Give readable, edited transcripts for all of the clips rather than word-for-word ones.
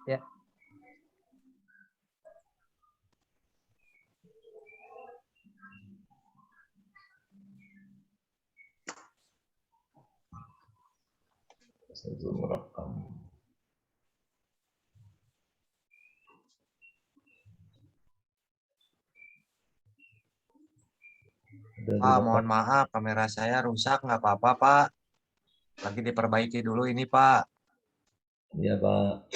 Ya. Pak, mohon maaf, kamera saya rusak, nggak apa-apa, Pak. Lagi diperbaiki dulu ini, Pak. Iya, Pak.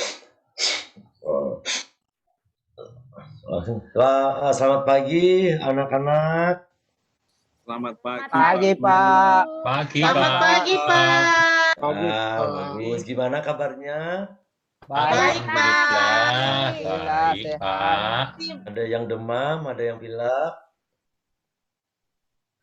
Selamat pagi, anak-anak. Selamat pagi. Pagi, Pak. Pagi, Selamat Pak. pagi, Pak. Bagus. Gimana kabarnya? Baik, Alhamdulillah, Alhamdulillah, baik, sehat. Pak. Ada yang demam, ada yang pilek?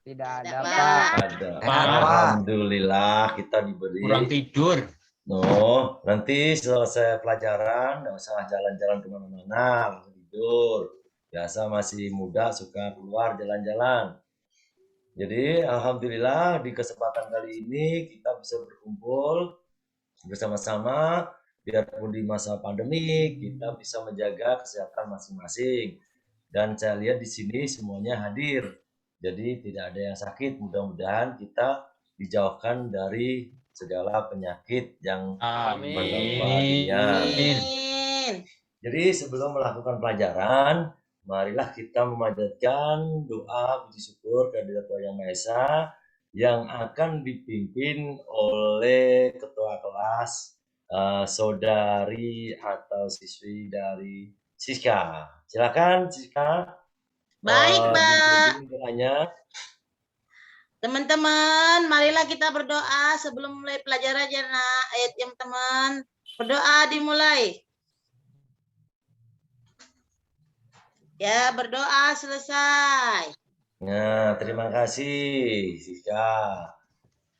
Tidak ada, Ada, Pak. Ada. Pak. Alhamdulillah kita diberi. Kurang tidur. No, nanti selesai pelajaran, nggak usah jalan-jalan kemana-mana, langsung tidur. Biasa masih muda, suka keluar jalan-jalan. Jadi, alhamdulillah di kesempatan kali ini kita bisa berkumpul bersama-sama, biarpun di masa pandemi, kita bisa menjaga kesehatan masing-masing. Dan saya lihat di sini semuanya hadir. Jadi tidak ada yang sakit, mudah-mudahan kita dijauhkan dari segala penyakit yang menimpa dunia. Amin. Jadi sebelum melakukan pelajaran, marilah kita memanjatkan doa puji syukur kehadirat Tuhan Yang Maha Esa yang akan dipimpin oleh ketua kelas saudari atau siswi dari Siska. Silakan Siska. Baik, Pak. Dipimpin doanya. Teman-teman, marilah kita berdoa sebelum mulai pelajaran ya, nak. Teman-teman, berdoa dimulai. Ya, berdoa selesai. Nah, terima kasih Siska.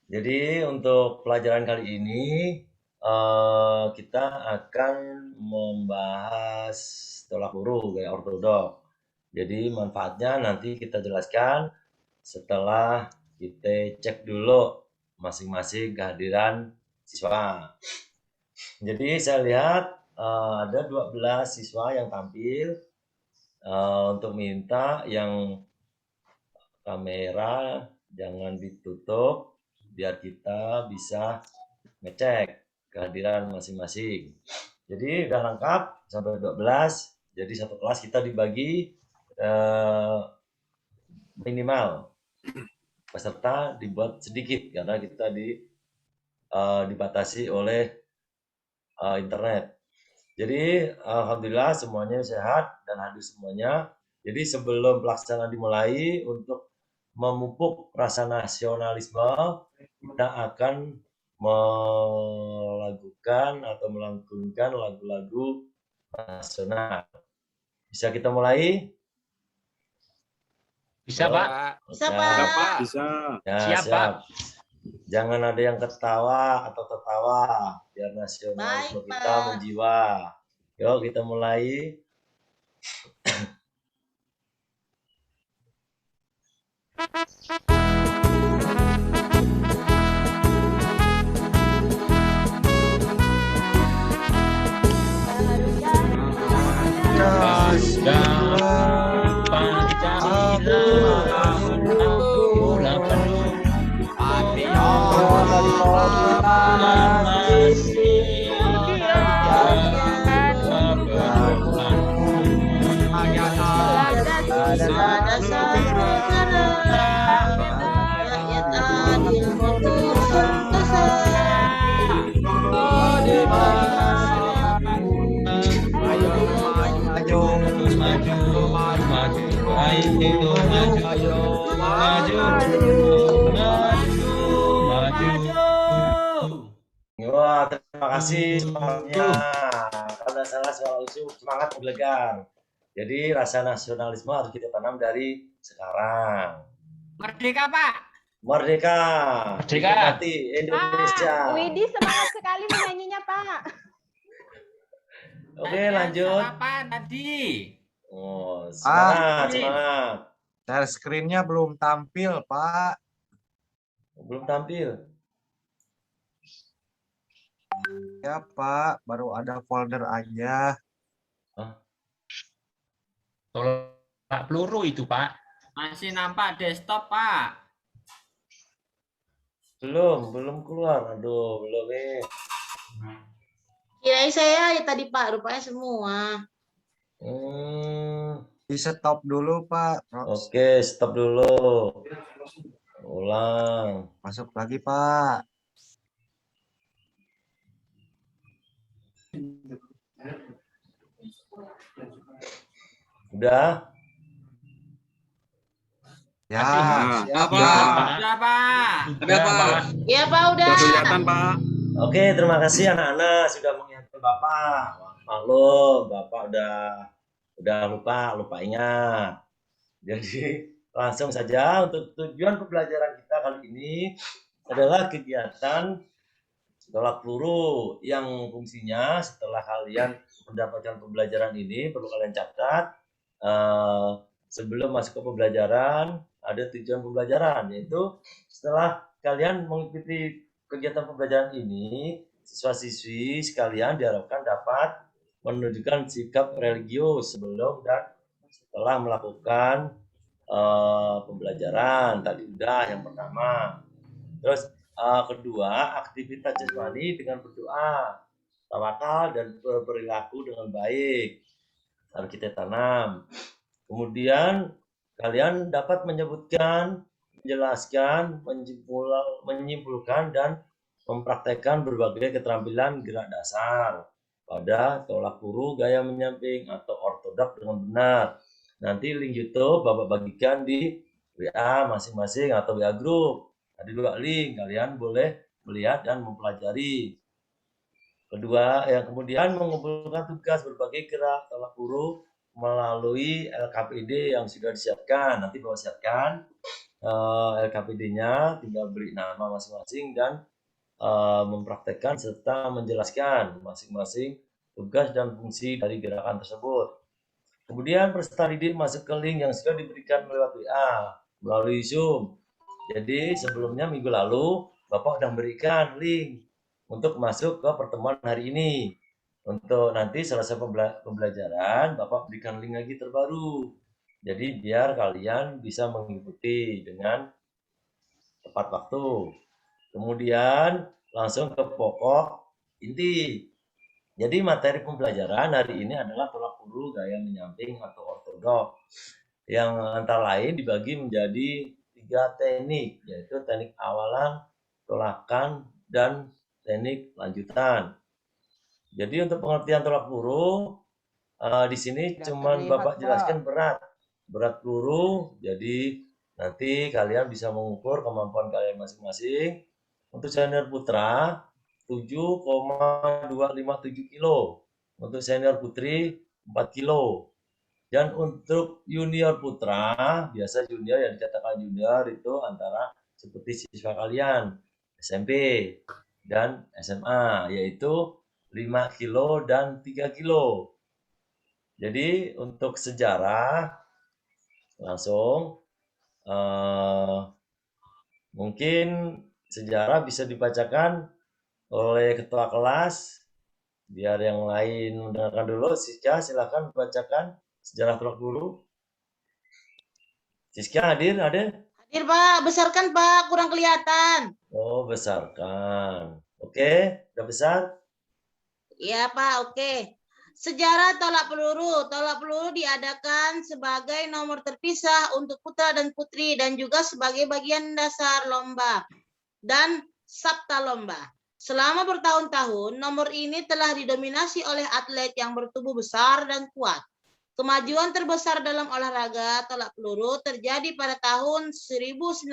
Jadi untuk pelajaran kali ini kita akan membahas tolak huruf gaya ortodok. Jadi manfaatnya nanti kita jelaskan setelah kita cek dulu masing-masing kehadiran siswa. Jadi saya lihat ada 12 siswa yang tampil. Untuk minta yang kamera jangan ditutup biar kita bisa ngecek kehadiran masing-masing. Jadi udah lengkap sampai 12. Jadi satu kelas kita dibagi minimal peserta dibuat sedikit karena kita dibatasi oleh internet. Jadi alhamdulillah semuanya sehat dan hadir semuanya. Jadi sebelum pelaksanaan dimulai, untuk memupuk rasa nasionalisme, kita akan melakukan atau melantunkan lagu-lagu nasional. Bisa kita mulai? Bisa, Pak? Bisa, Ya. Pak. Bisa. Ya, Siap, siap. Jangan ada yang ketawa atau tertawa, biar nasionalisme Baik, kita Pak. menjiwa. Yuk kita mulai. Wah, terima kasih semangatnya. Kalau salah soal usul semangat menggelegar. Jadi rasa nasionalisme harus kita tanam dari sekarang. Merdeka, Pak. Merdeka. Merdeka. Nikmati Indonesia. Pak, Widi semangat sekali menyanyinya, Pak. Oke, lanjut. Sarapan tadi. Oh, semangat, semangat. Share screen-nya belum tampil, Pak. Belum tampil. Ya Pak, baru ada folder aja. Tolak peluru itu, Pak. Masih nampak desktop, Pak. Belum keluar. Aduh, belum nih. Kirain saya ya tadi Pak, rupanya semua. Di stop dulu Pak. Oke, stop dulu. Ulang. Masuk lagi Pak. Udah? Ya, Nah, siap, apa? ya. Sudah, Pak. Ada Pak. Iya Pak, udah. Sudah kelihatan Pak. Oke, terima kasih anak-anak sudah mengingatkan Bapak. Maklum, Bapak udah lupa ingat. Jadi langsung saja untuk tujuan pembelajaran kita kali ini adalah kegiatan tolak peluru yang fungsinya setelah kalian mendapatkan pembelajaran ini perlu kalian catat sebelum masuk ke pembelajaran ada tujuan pembelajaran, yaitu setelah kalian mengikuti kegiatan pembelajaran ini siswa-siswi sekalian diharapkan dapat menunjukkan sikap religius sebelum dan setelah melakukan pembelajaran. Tadi udah yang pertama. Terus kedua, aktivitas jasmani dengan berdoa, tawakal dan berperilaku dengan baik harus kita tanam. Kemudian kalian dapat menyebutkan, menjelaskan, menyimpulkan dan mempraktekkan berbagai keterampilan gerak dasar pada tolak peluru gaya menyamping atau ortodok dengan benar. Nanti link YouTube Bapak bagikan di WA masing-masing atau WA group. Ada 2 link, kalian boleh melihat dan mempelajari. Kedua, yang kemudian mengumpulkan tugas berbagai gerak tolak peluru melalui LKPD yang sudah disiapkan. Nanti Bapak siapkan LKPD-nya, tinggal beri nama masing-masing dan mempraktekkan serta menjelaskan masing-masing tugas dan fungsi dari gerakan tersebut. Kemudian peserta didik masuk ke link yang sudah diberikan lewat WA melalui Zoom. Jadi sebelumnya minggu lalu Bapak sudah memberikan link untuk masuk ke pertemuan hari ini. Untuk nanti selesai pembelajaran Bapak berikan link lagi terbaru. Jadi biar kalian bisa mengikuti dengan tepat waktu. Kemudian langsung ke pokok inti. Jadi materi pembelajaran hari ini adalah tolak peluru gaya menyamping atau ortodok. Yang antara lain dibagi menjadi 3 teknik, yaitu teknik awalan, tolakan, dan teknik lanjutan. Jadi untuk pengertian tolak peluru di sini cuman Bapak jelaskan berat peluru. Jadi nanti kalian bisa mengukur kemampuan kalian masing-masing. Untuk senior putra 7,257 kilo. Untuk senior putri 4 kilo. Dan untuk junior putra, biasa junior yang dikatakan junior itu antara seperti siswa kalian SMP dan SMA, yaitu 5 kilo dan 3 kilo. Jadi untuk sejarah langsung mungkin sejarah bisa dibacakan oleh ketua kelas biar yang lain mendengarkan dulu. Siska silakan bacakan sejarah tolak peluru. Siska hadir? Hadir Pak, besarkan Pak, kurang kelihatan. Oh, besarkan. Oke, udah besar? Iya Pak, oke. Sejarah tolak peluru. Tolak peluru diadakan sebagai nomor terpisah untuk putra dan putri dan juga sebagai bagian dasar lomba dan sabta lomba. Selama bertahun-tahun, nomor ini telah didominasi oleh atlet yang bertubuh besar dan kuat. Kemajuan terbesar dalam olahraga tolak peluru terjadi pada tahun 1950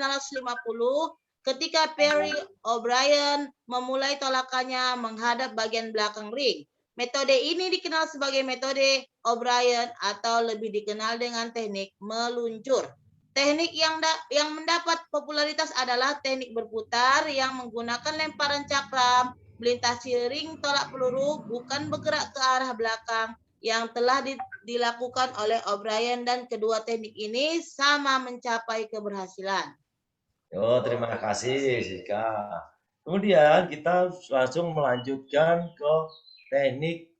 ketika Perry O'Brien memulai tolakannya menghadap bagian belakang ring. Metode ini dikenal sebagai metode O'Brien atau lebih dikenal dengan teknik meluncur. Teknik yang mendapat popularitas adalah teknik berputar yang menggunakan lemparan cakram melintasi ring tolak peluru, bukan bergerak ke arah belakang, yang telah dilakukan oleh O'Brien, dan kedua teknik ini sama mencapai keberhasilan. Oh, terima kasih Siska. Kemudian kita langsung melanjutkan ke teknik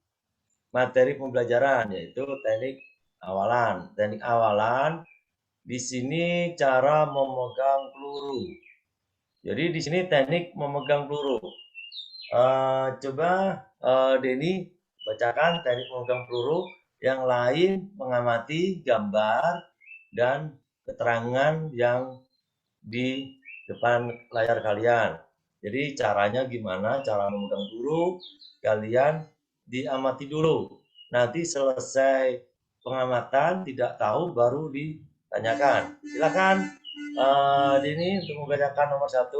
materi pembelajaran, yaitu teknik awalan. Teknik awalan di sini cara memegang peluru. Jadi di sini teknik memegang peluru. Coba Denny bacakan teknik memegang peluru. Yang lain mengamati gambar dan keterangan yang di depan layar kalian. Jadi caranya gimana? Cara memegang peluru kalian diamati dulu. Nanti selesai pengamatan tidak tahu baru ditanyakan. Silakan Denny untuk membacakan nomor 1.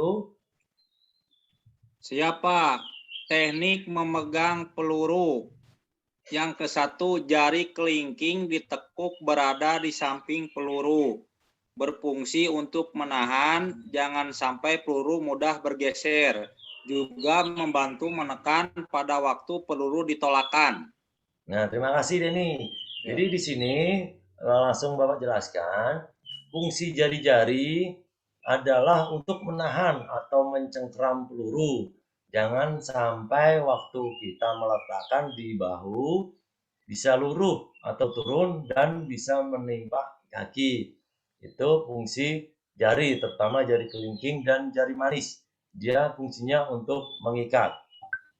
Siapa? Teknik memegang peluru. Yang ke-1, jari kelingking ditekuk berada di samping peluru. Berfungsi untuk menahan, jangan sampai peluru mudah bergeser. Juga membantu menekan pada waktu peluru ditolakkan. Nah, terima kasih Denny. Jadi di sini langsung Bapak jelaskan, fungsi jari-jari adalah untuk menahan atau mencengkram peluru. Jangan sampai waktu kita meletakkan di bahu bisa luruh atau turun dan bisa menimpa kaki. Itu fungsi jari, terutama jari kelingking dan jari manis. Dia fungsinya untuk mengikat.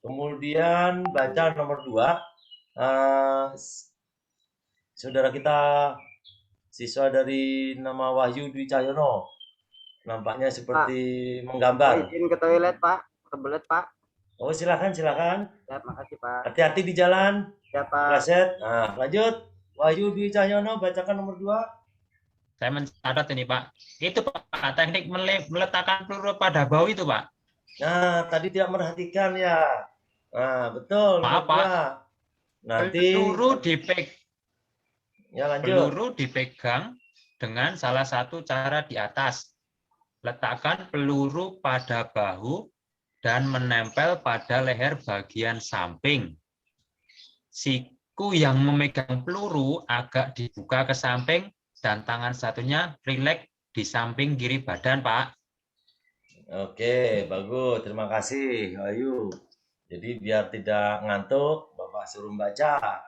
Kemudian baca nomor 2. Saudara kita siswa dari nama Wahyu Dwi Cahyono. Nampaknya seperti menggambar. Izin ke toilet, Pak. Kebelet, Pak. Oh, silakan. Ya, makasih, Pak. Hati-hati di jalan. Ya, Pak. Kaset. Nah, lanjut. Wahyu Dwi Cahyono, bacakan nomor 2. Saya mencatat ini Pak. Itu Pak, teknik meletakkan peluru pada bahu itu Pak. Nah, tadi tidak merhatikan ya. Nah, betul. Maaf, Pak. Nanti ya, lanjut. Peluru dipegang dengan salah satu cara di atas. Letakkan peluru pada bahu dan menempel pada leher bagian samping. Siku yang memegang peluru agak dibuka ke samping dan tangan satunya rileks di samping kiri badan, Pak. Oke, bagus. Terima kasih, Ayu. Jadi biar tidak ngantuk, Bapak suruh baca.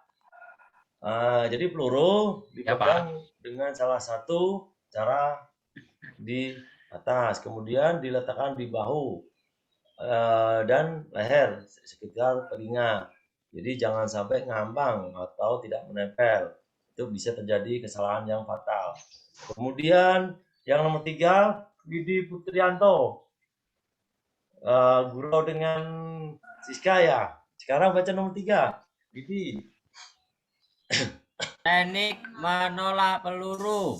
Jadi peluru dipegang dengan salah satu cara di atas, kemudian diletakkan di bahu dan leher sekitar telinga. Jadi jangan sampai ngambang atau tidak menempel. Itu bisa terjadi kesalahan yang fatal. Kemudian yang nomor 3, Didi Putrianto. Guru dengan Siska ya. Sekarang baca nomor 3. Didi. Teknik menolak peluru.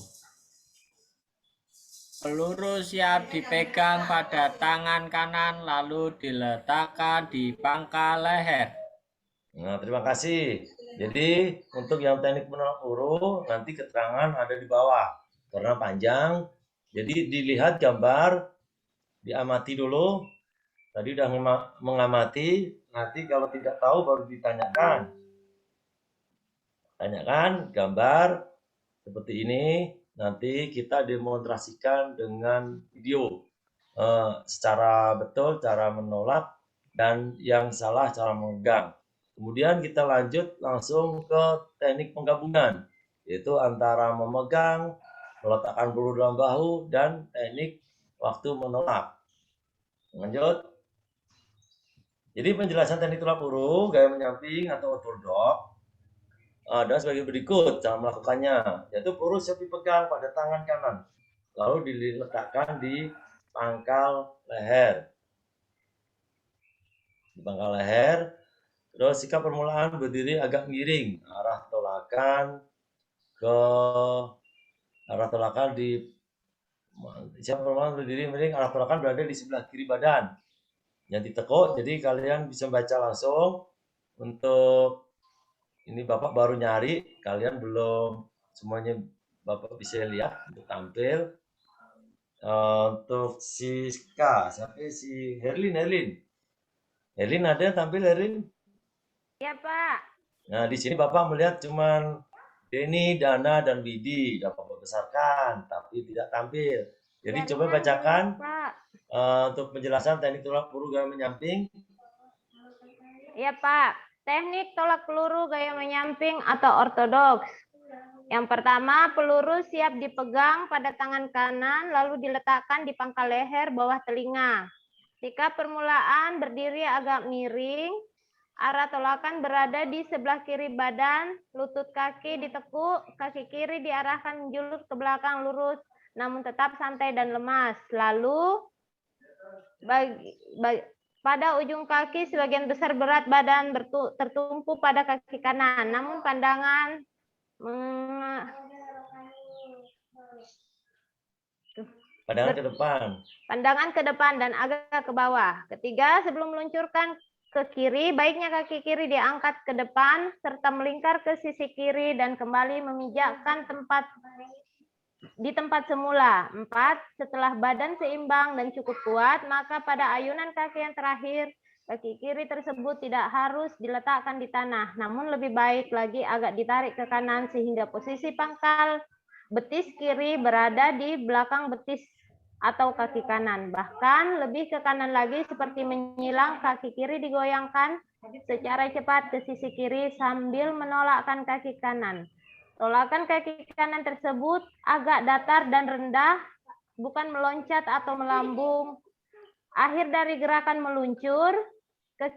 Peluru siap dipegang pada tangan kanan lalu diletakkan di pangkal leher. Nah, terima kasih. Jadi untuk yang teknik menolak peluru nanti keterangan ada di bawah karena panjang. Jadi dilihat gambar, diamati dulu. Tadi udah mengamati, nanti kalau tidak tahu baru ditanyakan. Tanyakan gambar seperti ini. Nanti kita demonstrasikan dengan video secara betul cara menolak dan yang salah cara memegang. Kemudian kita lanjut langsung ke teknik penggabungan, yaitu antara memegang, meletakkan peluru dalam bahu, dan teknik waktu menolak. Lanjut. Jadi penjelasan teknik tolak peluru, gaya menyamping atau ortodok ada sebagai berikut cara melakukannya, yaitu peluru siap dipegang pada tangan kanan, lalu diletakkan di pangkal leher. Di pangkal leher, terus sikap permulaan berdiri agak miring, arah tolakan di sikap permulaan berdiri miring, arah tolakan berada di sebelah kiri badan. Yang ditekuk, jadi kalian bisa baca langsung. Untuk ini Bapak baru nyari, kalian belum semuanya Bapak bisa lihat untuk tampil. Untuk Siska, sampai si Herlin ada tampil Herlin? Ya, Pak. Nah, di sini Bapak melihat cuman Denny, Dana, dan Widi. Bapak besarkan, tapi tidak tampil. Jadi Ya, coba Pak, bacakan. Pak. untuk penjelasan teknik tolak peluru gaya menyamping. Iya Pak. Teknik tolak peluru gaya menyamping atau ortodoks. Yang pertama, peluru siap dipegang pada tangan kanan lalu diletakkan di pangkal leher bawah telinga. Jika permulaan berdiri agak miring, arah tolakan berada di sebelah kiri badan, lutut kaki ditekuk, kaki kiri diarahkan menjulur ke belakang lurus, namun tetap santai dan lemas. Lalu, pada ujung kaki sebagian besar berat badan tertumpu pada kaki kanan, namun pandangan Pandangan ke depan. Pandangan ke depan dan agak ke bawah. Ketiga, sebelum meluncurkan ke kiri, baiknya kaki kiri diangkat ke depan serta melingkar ke sisi kiri dan kembali memijakkan di tempat semula. 4. Setelah badan seimbang dan cukup kuat, maka pada ayunan kaki yang terakhir, kaki kiri tersebut tidak harus diletakkan di tanah, namun lebih baik lagi agak ditarik ke kanan sehingga posisi pangkal betis kiri berada di belakang betis atau kaki kanan. Bahkan lebih ke kanan lagi seperti menyilang, kaki kiri digoyangkan secara cepat ke sisi kiri sambil menolakkan kaki kanan. Tolakan kaki kanan tersebut agak datar dan rendah, bukan meloncat atau melambung. Akhir dari gerakan meluncur ke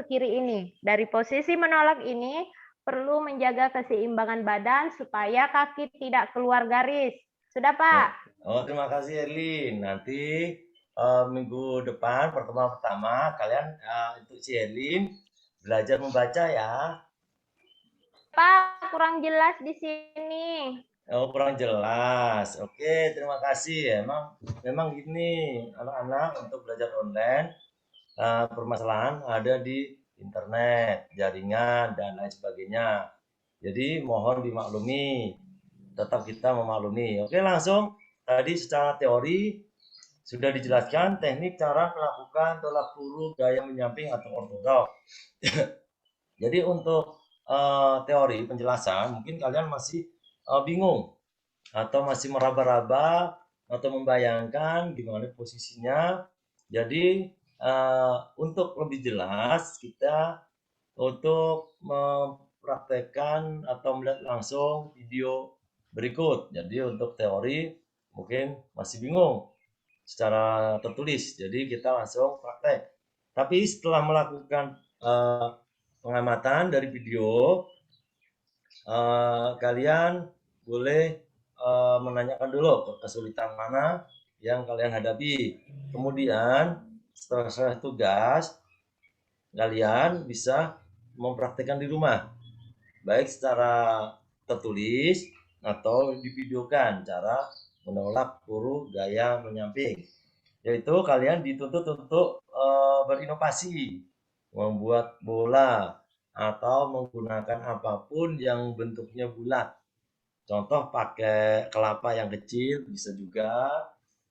kiri ini. Dari posisi menolak ini, perlu menjaga keseimbangan badan supaya kaki tidak keluar garis. Sudah, Pak? Oh, terima kasih Erlin. Nanti minggu depan pertemuan pertama kalian untuk si Erlin belajar membaca ya. Pak, kurang jelas di sini. Oh, kurang jelas. Oke, terima kasih. Memang gini anak-anak untuk belajar online permasalahan ada di internet, jaringan, dan lain sebagainya. Jadi mohon dimaklumi, tetap kita memaklumi. Oke, langsung tadi secara teori sudah dijelaskan teknik cara melakukan tolak peluru gaya menyamping atau ortodoks. Jadi untuk teori penjelasan mungkin kalian masih bingung atau masih meraba-raba atau membayangkan gimana posisinya. Jadi untuk lebih jelas kita untuk mempraktekkan atau melihat langsung video berikut. Jadi untuk teori mungkin masih bingung secara tertulis. Jadi kita langsung praktek. Tapi setelah melakukan pengamatan dari video, kalian boleh menanyakan dulu kesulitan mana yang kalian hadapi. Kemudian setelah selesai tugas, kalian bisa mempraktikkan di rumah, baik secara tertulis atau divideokan cara menolak peluru gaya menyamping. Yaitu kalian dituntut untuk berinovasi, membuat bola atau menggunakan apapun yang bentuknya bulat. Contoh pakai kelapa yang kecil bisa juga,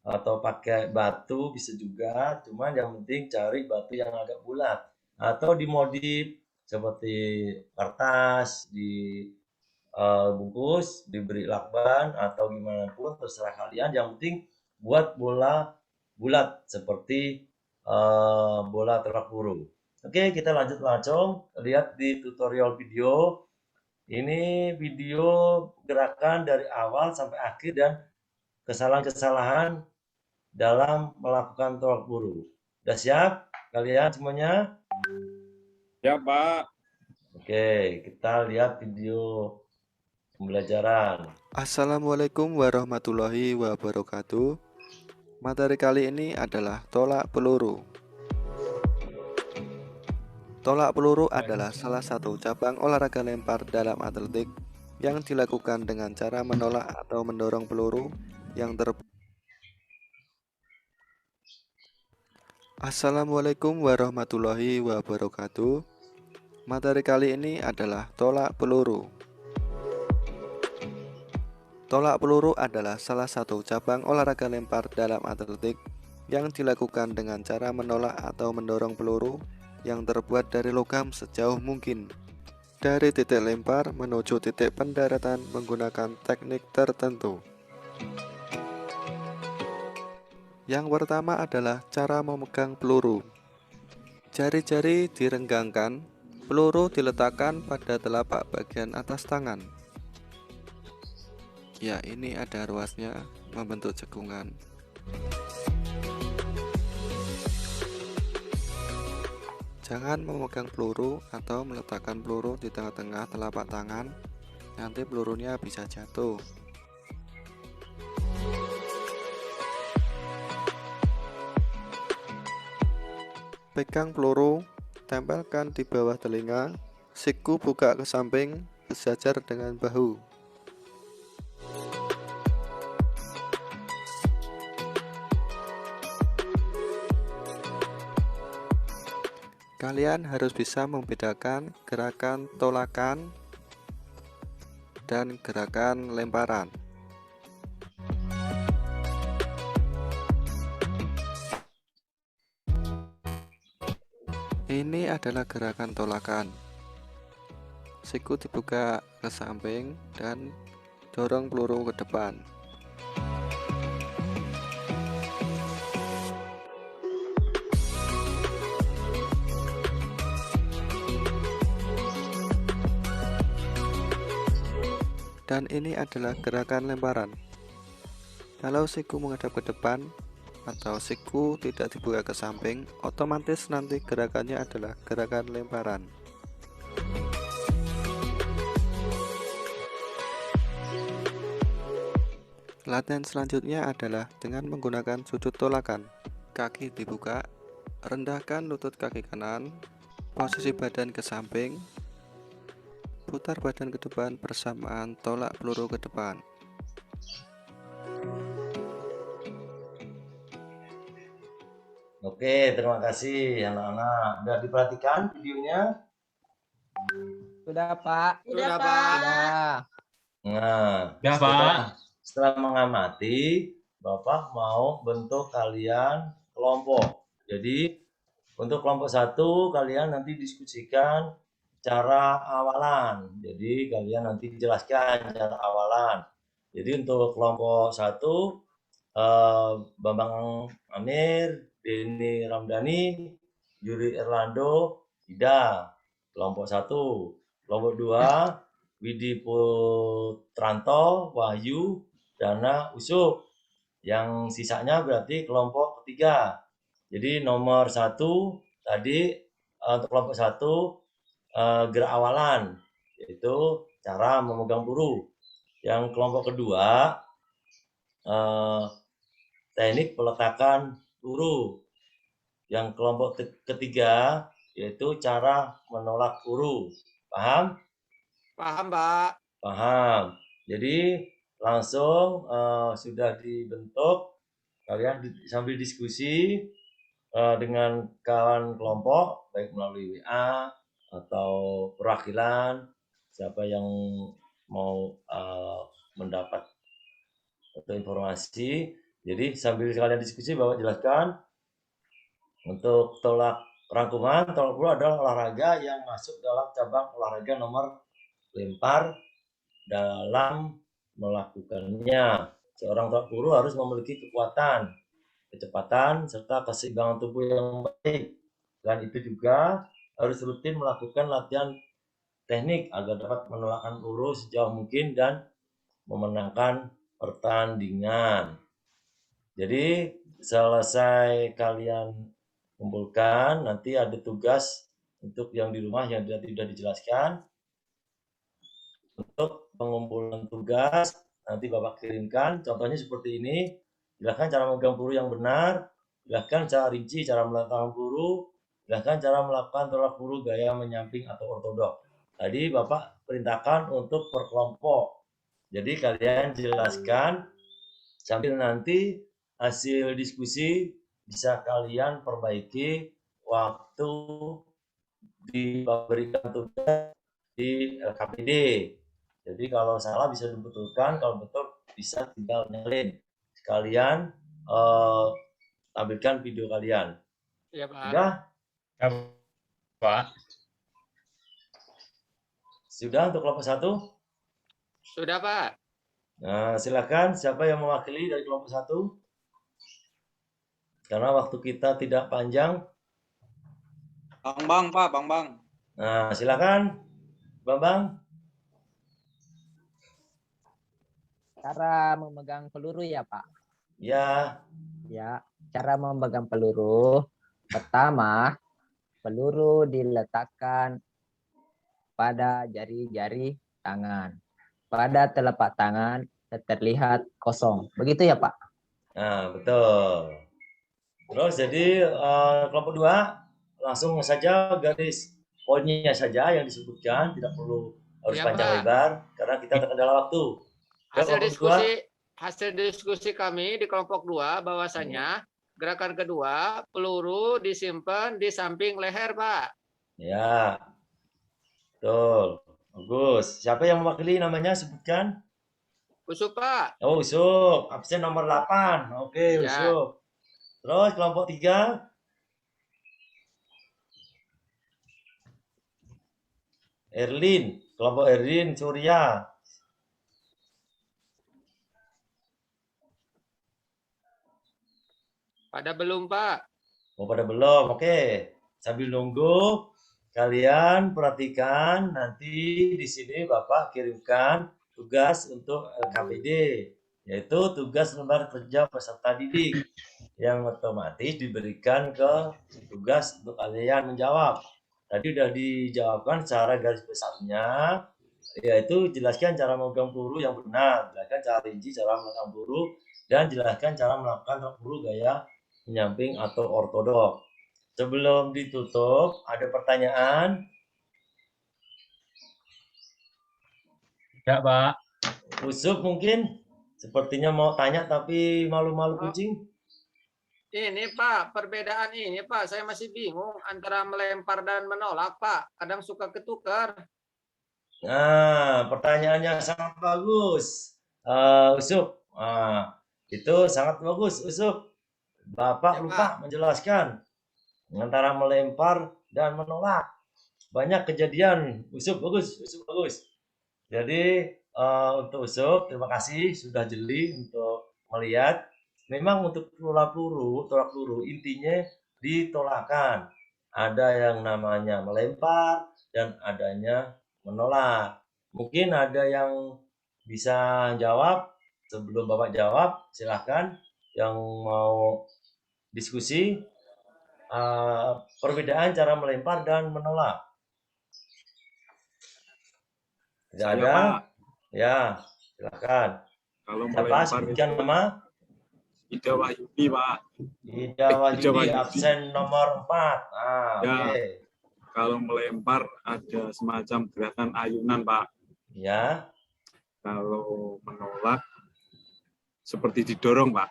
atau pakai batu bisa juga, cuman yang penting cari batu yang agak bulat atau dimodif seperti kertas dibungkus, diberi lakban atau gimana pun terserah kalian, yang penting buat bola bulat seperti bola tolak peluru. Oke, kita lanjut langsung lihat di tutorial video. Ini video gerakan dari awal sampai akhir dan kesalahan-kesalahan dalam melakukan tolak peluru. Sudah siap kalian semuanya? Ya, Pak. Oke, kita lihat video pembelajaran. Assalamualaikum warahmatullahi wabarakatuh. Materi kali ini adalah tolak peluru. Tolak peluru adalah salah satu cabang olahraga lempar dalam atletik yang dilakukan dengan cara menolak atau mendorong peluru yang Assalamualaikum warahmatullahi wabarakatuh. Materi kali ini adalah tolak peluru. Tolak peluru adalah salah satu cabang olahraga lempar dalam atletik yang dilakukan dengan cara menolak atau mendorong peluru yang terbuat dari logam sejauh mungkin dari titik lempar menuju titik pendaratan menggunakan teknik tertentu. Yang pertama adalah cara memegang peluru. Jari-jari direnggangkan, peluru diletakkan pada telapak bagian atas tangan. Ya, ini ada ruasnya membentuk cekungan. Jangan memegang peluru atau meletakkan peluru di tengah-tengah telapak tangan, nanti pelurunya bisa jatuh. Pegang peluru, tempelkan di bawah telinga, siku buka ke samping, sejajar dengan bahu. Kalian harus bisa membedakan gerakan tolakan dan gerakan lemparan. Ini adalah gerakan tolakan. Siku dibuka ke samping dan dorong peluru ke depan. Dan ini adalah gerakan lemparan. Kalau siku menghadap ke depan atau siku tidak dibuka ke samping, otomatis nanti gerakannya adalah gerakan lemparan. Latihan selanjutnya adalah dengan menggunakan sudut tolakan. Kaki dibuka, rendahkan lutut kaki kanan, posisi badan ke samping, putar badan ke depan bersamaan tolak peluru ke depan. Oke, terima kasih anak-anak. Sudah diperhatikan videonya? Sudah, Pak. Sudah, Pak. Sudah. Nah, Ya, Pak. setelah mengamati, Bapak mau bentuk kalian kelompok. Jadi, untuk kelompok 1, kalian nanti diskusikan cara awalan. Jadi, kalian nanti jelaskan cara awalan. Jadi, untuk kelompok 1, Bambang Amir, Denny Ramdhani, Yuri Erlando, Ida. Kelompok 1. Kelompok 2, Widi Putranto, Wahyu, Dana, Usuk. Yang sisanya berarti kelompok ketiga. Jadi nomor 1 tadi untuk kelompok 1 gerak awalan, yaitu cara memegang peluru. Yang kelompok kedua teknik peletakan peluru. Yang kelompok ketiga yaitu cara menolak peluru. Paham? Paham, Pak. Paham. Jadi langsung sudah dibentuk, kalian sambil diskusi dengan kawan kelompok, baik melalui WA atau perwakilan, siapa yang mau mendapat atau informasi. Jadi sambil kalian diskusi, Bapak jelaskan untuk tolak rangkuman, tolak peluru adalah olahraga yang masuk dalam cabang olahraga nomor lempar. Dalam melakukannya, seorang tolak peluru harus memiliki kekuatan, kecepatan, serta keseimbangan tubuh yang baik. Dan itu juga harus rutin melakukan latihan teknik agar dapat menolakkan peluru sejauh mungkin dan memenangkan pertandingan. Jadi selesai kalian kumpulkan, nanti ada tugas untuk yang di rumah yang tidak dijelaskan. Untuk pengumpulan tugas nanti Bapak kirimkan, contohnya seperti ini. Jelaskan cara memegang peluru yang benar, jelaskan cara rinci cara meletakkan peluru, jelaskan cara melakukan tolak peluru gaya menyamping atau ortodok. Tadi Bapak perintahkan untuk per kelompok. Jadi kalian jelaskan sambil nanti hasil diskusi bisa kalian perbaiki waktu diberikan tugas di LKPD. Jadi kalau salah bisa dibetulkan, kalau betul bisa tinggal nyalin. Sekalian tampilkan video kalian. Iya, Pak. Sudah? Ya, Pak. Sudah untuk kelompok 1? Sudah, Pak. Nah, silakan siapa yang mewakili dari kelompok 1? karena waktu kita tidak panjang. Bang, Pak, Bang. Nah, silakan, Bambang. Cara memegang peluru ya, Pak. Ya, Ya, cara memegang peluru. Pertama, peluru diletakkan pada jari-jari tangan. Pada telapak tangan terlihat kosong. Begitu ya, Pak? nah betul. Terus jadi kelompok 2 langsung saja garis poinnya saja yang disebutkan, tidak perlu harus Iya, panjang Pak. lebar karena kita terkendala waktu. Ya, Hasil diskusi kami di kelompok 2 bahwasanya gerakan kedua peluru disimpan di samping leher, Pak. Ya, betul. Bagus. Siapa yang mewakili namanya sebutkan? Usuk, Pak. Oh, Usuk. Absen nomor 8. Oke, Ya. Usuk. Terus kelompok 3. Erlin. Kelompok Erlin Surya. Pada belum, Pak. Oh, pada belum. Oke. Sambil nunggu, kalian perhatikan nanti di sini Bapak kirimkan tugas untuk LKPD, yaitu tugas lembar kerja peserta didik yang otomatis diberikan ke tugas untuk kalian menjawab. Tadi sudah dijawabkan secara garis besarnya, yaitu jelaskan cara memegang peluru yang benar, jelaskan cara rinci cara memegang peluru, dan jelaskan cara melakukan peluru gaya penyamping atau ortodok. Sebelum ditutup, ada pertanyaan? Ya, Pak. Usuk mungkin? Sepertinya mau tanya tapi malu-malu kucing. Ini, Pak, perbedaan ini, Pak, saya masih bingung antara melempar dan menolak, Pak. Kadang suka ketukar. Nah, pertanyaannya sangat bagus. Usuk. Nah, itu sangat bagus, Usuk. Bapak lupa menjelaskan antara melempar dan menolak. Banyak kejadian. Usuk bagus, Usuk bagus. Jadi untuk Usuk, terima kasih sudah jeli untuk melihat. Memang untuk tolak peluru intinya ditolakkan. Ada yang namanya melempar dan adanya menolak. Mungkin ada yang bisa jawab. Sebelum Bapak jawab, silahkan yang mau diskusi perbedaan cara melempar dan menolak. Tidak ada? Pak. Ya, silakan. Kalau Siapa sebutkan nama? Ida Wahyudi, Pak. Ida Wahyudi, absen nomor 4. Ah, ya. Oke. Kalau melempar ada semacam gerakan ayunan, Pak. Ya. Kalau menolak seperti didorong, Pak.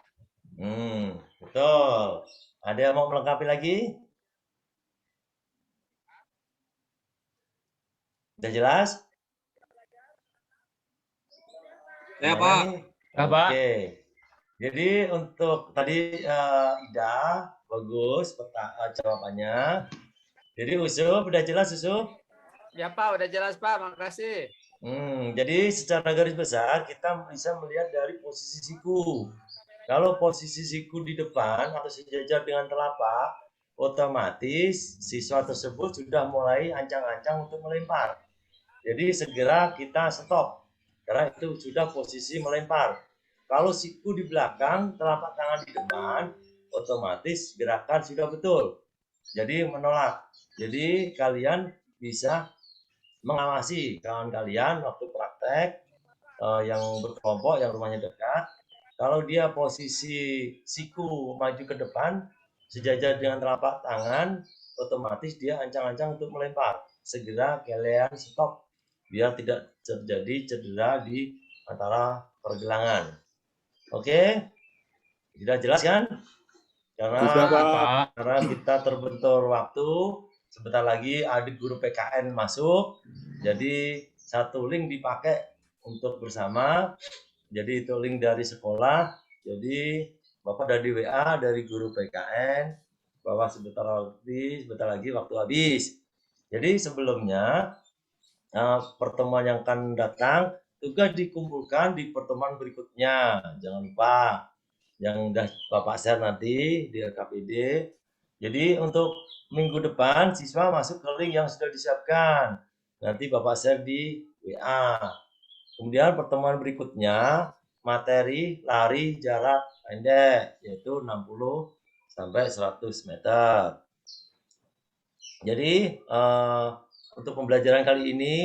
Betul. Ada yang mau melengkapi lagi? Sudah jelas? Ya, Pak. Ya, Pak. Oke. Jadi untuk tadi Ida, bagus jawabannya. Jadi Usuk, udah jelas Usuk? Ya, Pak, udah jelas, Pak. Makasih. Jadi secara garis besar kita bisa melihat dari posisi siku. Kalau posisi siku di depan atau sejajar dengan telapak, otomatis siswa tersebut sudah mulai ancang-ancang untuk melempar. Jadi segera kita stop, karena itu sudah posisi melempar. Kalau siku di belakang, telapak tangan di depan, otomatis gerakan sudah betul. Jadi menolak. Jadi kalian bisa mengawasi kawan kalian waktu praktek yang berkelompok, yang rumahnya dekat. Kalau dia posisi siku maju ke depan, sejajar dengan telapak tangan, otomatis dia ancang-ancang untuk melempar. Segera kalian stop, biar tidak terjadi cedera di antara pergelangan. Oke? Sudah jelas kan? Karena kita terbentur waktu, sebentar lagi adik guru PKN masuk, jadi satu link dipakai untuk bersama. Jadi itu link dari sekolah. Jadi Bapak dari WA dari guru PKN, bahwa sebentar lagi waktu habis. Jadi sebelumnya pertemuan yang akan datang tugas dikumpulkan di pertemuan berikutnya. Jangan lupa. yang udah Bapak share nanti di RKPD. Jadi untuk minggu depan siswa masuk ke link yang sudah disiapkan. Nanti Bapak share di WA. Kemudian pertemuan berikutnya materi lari jarak pendek yaitu 60 sampai 100 meter. Jadi untuk pembelajaran kali ini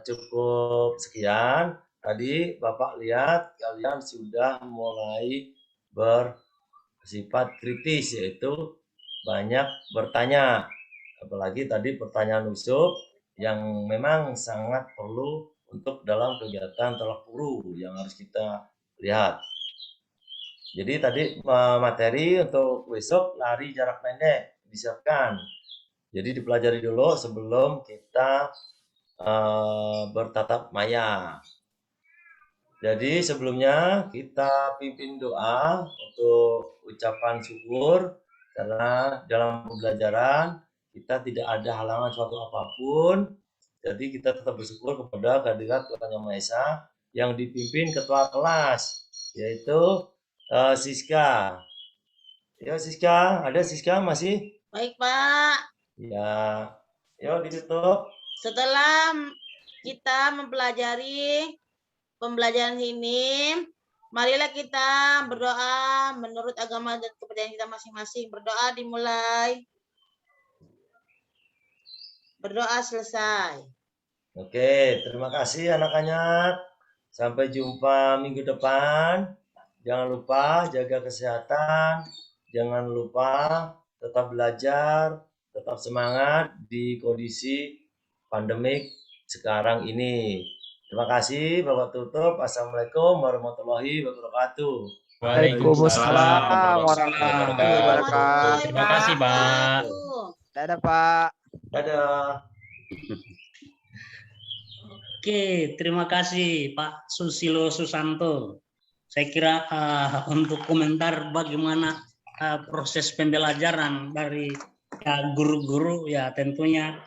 cukup sekian. Tadi Bapak lihat kalian sudah mulai bersifat kritis, yaitu banyak bertanya. Apalagi tadi pertanyaan usuk yang memang sangat perlu untuk dalam kegiatan tolak peluru yang harus kita lihat. Jadi tadi materi untuk besok lari jarak pendek disiapkan. Jadi dipelajari dulu sebelum kita bertatap maya. Jadi sebelumnya kita pimpin doa untuk ucapan syukur karena dalam pembelajaran kita tidak ada halangan suatu apapun. Jadi kita tetap bersyukur kepada kehadirat Tuhan Yang Maha Esa yang dipimpin ketua kelas yaitu Siska. Ya Siska, ada Siska masih? Baik, Pak. Ya, yuk ditutup. Setelah kita mempelajari pembelajaran ini, marilah kita berdoa menurut agama dan kepercayaan kita masing-masing. Berdoa dimulai. Berdoa selesai. Oke, terima kasih anak-anak. Sampai jumpa minggu depan. Jangan lupa jaga kesehatan. Jangan lupa tetap belajar, tetap semangat di kondisi pandemik sekarang ini. Terima kasih, Bapak tutup. Assalamualaikum warahmatullahi wabarakatuh. Waalaikumsalam warahmatullahi wabarakatuh. Terima kasih, Pak. Dadah, Pak. Dadah. Oke, terima kasih Pak Susilo Susanto. Saya kira untuk komentar bagaimana proses pembelajaran dari guru-guru ya tentunya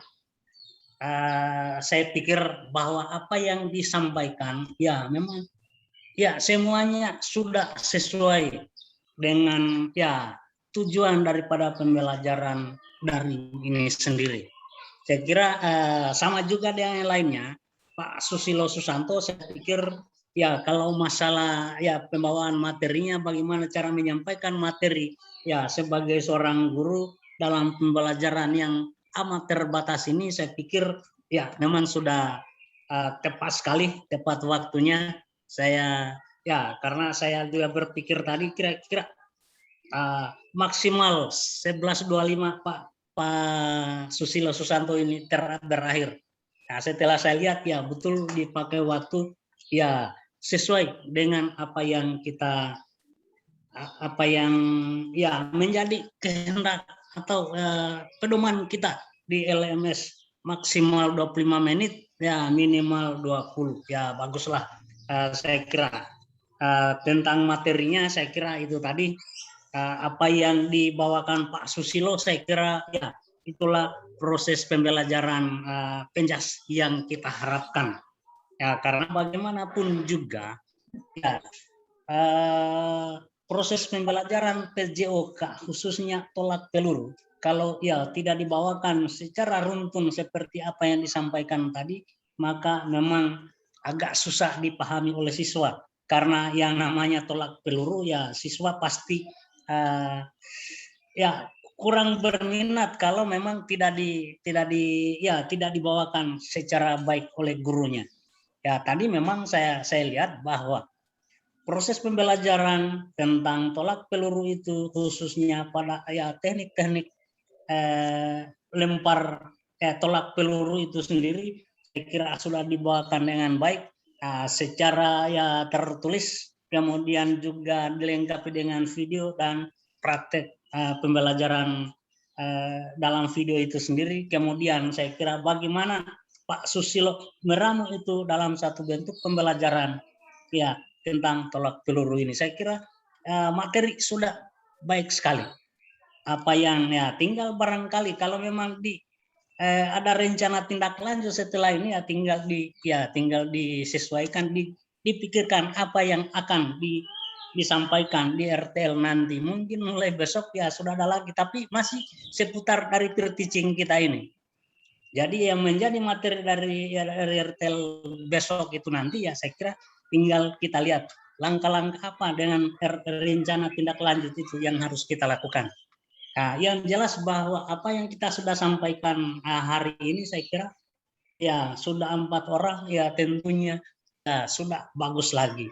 saya pikir bahwa apa yang disampaikan ya memang ya semuanya sudah sesuai dengan ya tujuan daripada pembelajaran dari ini sendiri. Saya kira sama juga dengan yang lainnya, Pak Susilo Susanto, saya pikir ya kalau masalah ya pembawaan materinya, bagaimana cara menyampaikan materi ya sebagai seorang guru dalam pembelajaran yang amat terbatas ini, saya pikir ya memang sudah tepat sekali, tepat waktunya. Saya ya karena saya juga berpikir tadi kira-kira maksimal 11.25 Pak Susilo Susanto ini berakhir. Nah, setelah saya lihat ya betul dipakai waktu ya sesuai dengan apa yang kita ya menjadi kehendak atau pedoman kita di LMS maksimal 25 menit ya minimal 20 ya baguslah. Saya kira tentang materinya saya kira itu tadi apa yang dibawakan Pak Susilo, saya kira ya itulah proses pembelajaran penjas yang kita harapkan ya karena bagaimanapun juga ya proses pembelajaran PJOK khususnya tolak peluru kalau ya tidak dibawakan secara runtun seperti apa yang disampaikan tadi maka memang agak susah dipahami oleh siswa karena yang namanya tolak peluru ya siswa pasti ya kurang berminat kalau memang tidak dibawakan secara baik oleh gurunya. Ya tadi memang saya lihat bahwa proses pembelajaran tentang tolak peluru itu khususnya pada ya teknik-teknik lempar tolak peluru itu sendiri saya kira sudah dibawakan dengan baik secara ya tertulis. Kemudian juga dilengkapi dengan video dan praktek pembelajaran dalam video itu sendiri. Kemudian saya kira bagaimana Pak Susilo meramu itu dalam satu bentuk pembelajaran ya tentang tolak peluru ini. Saya kira materi sudah baik sekali. Apa yang ya tinggal barangkali kalau memang ada rencana tindak lanjut setelah ini ya tinggal disesuaikan dipikirkan apa yang akan disampaikan di RTL nanti. Mungkin mulai besok ya sudah ada lagi, tapi masih seputar dari peer teaching kita ini. Jadi yang menjadi materi dari RTL besok itu nanti ya saya kira tinggal kita lihat langkah-langkah apa dengan rencana tindak lanjut itu yang harus kita lakukan. Nah, yang jelas bahwa apa yang kita sudah sampaikan hari ini saya kira ya sudah 4 orang ya tentunya sudah bagus lagi.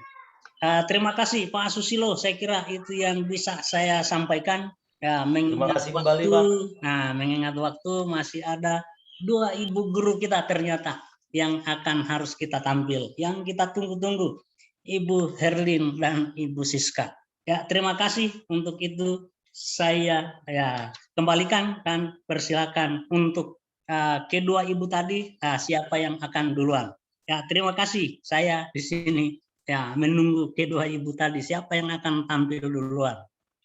Terima kasih Pak Susilo, saya kira itu yang bisa saya sampaikan. Ya, mengingat kasih kembali, Pak. Mengingat waktu masih ada 2 ibu guru kita ternyata yang akan harus kita tampil, yang kita tunggu-tunggu, Ibu Herlin dan Ibu Siska. Ya, terima kasih. Untuk itu saya ya kembalikan dan persilakan untuk kedua ibu tadi siapa yang akan duluan. Ya, terima kasih. Saya di sini ya menunggu kedua ibu tadi siapa yang akan tampil duluan.